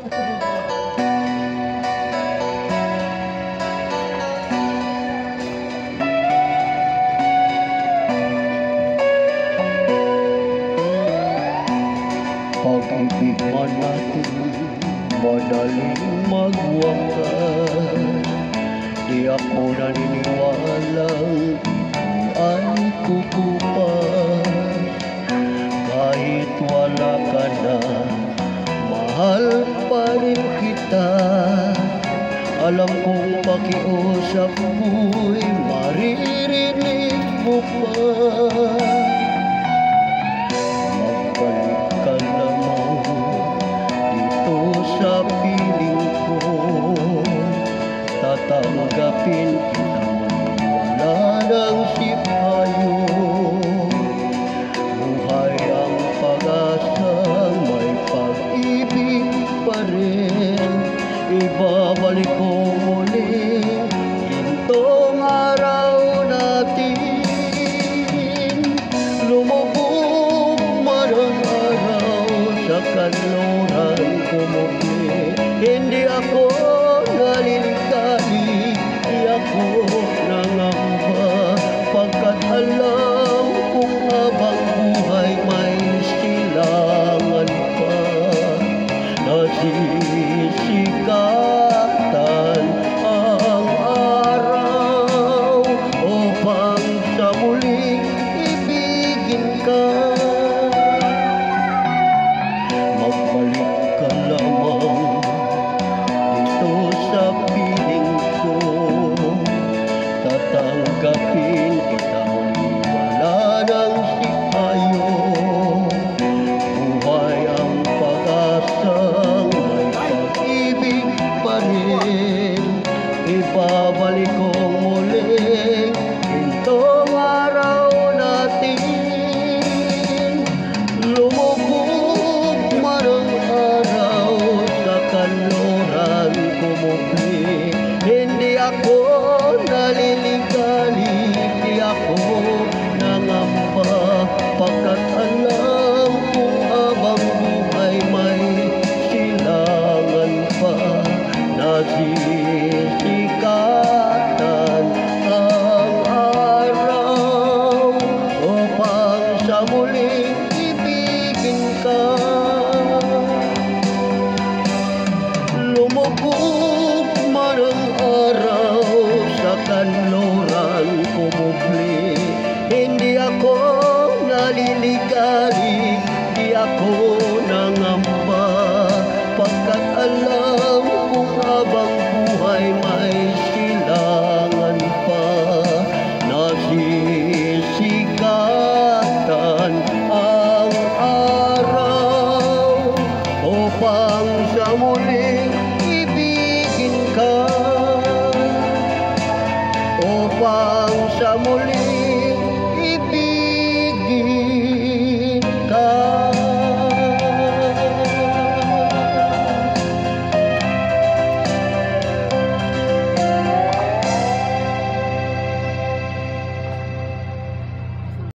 Pag-ibig man natin madaling magwakas, di ako naniniwalang ay kukupas. Kahit wala ka na, mahal pa rin kita. Alam kong pakiusap ko'y maririnig mo pa. Magbalik ka naman dito sa piling ko, tatanggapin kita wala nang sipayo. Buhay ang pag-asang may pag-ibig pa rin, ibabalik ko muli gintong araw natin. Lumubog man ang araw sa kanluran kumupi, hindi ako nalilikali, di ako nangamba, pagkat alam kong habang buhay may silangan pa. Nasisikatan ang araw upang sa muling ibigin ka. Magbalik ka lamang dito sa piling ko, tatanggapin kita wala nang sipayo. Buhay ang pag-asang may pag-ibig pa rin, ibabalik ko muli gintong araw natin. Lumubog man ang araw sa kanluran kumupi, hindi ako naliligali, di ako nangamba, pagkat alam kong habang buhay may silangan pa. Nasisikatan ang araw upang sa muling ibigin ka. Lumubog man ang araw sa kanluran kumubli, hindi ako naliligali, di ako nangamba, pagkat alam kong habang buhay may silangan pa. Nasisikatan ang araw upang sa muling ibigin ka, upang sa muling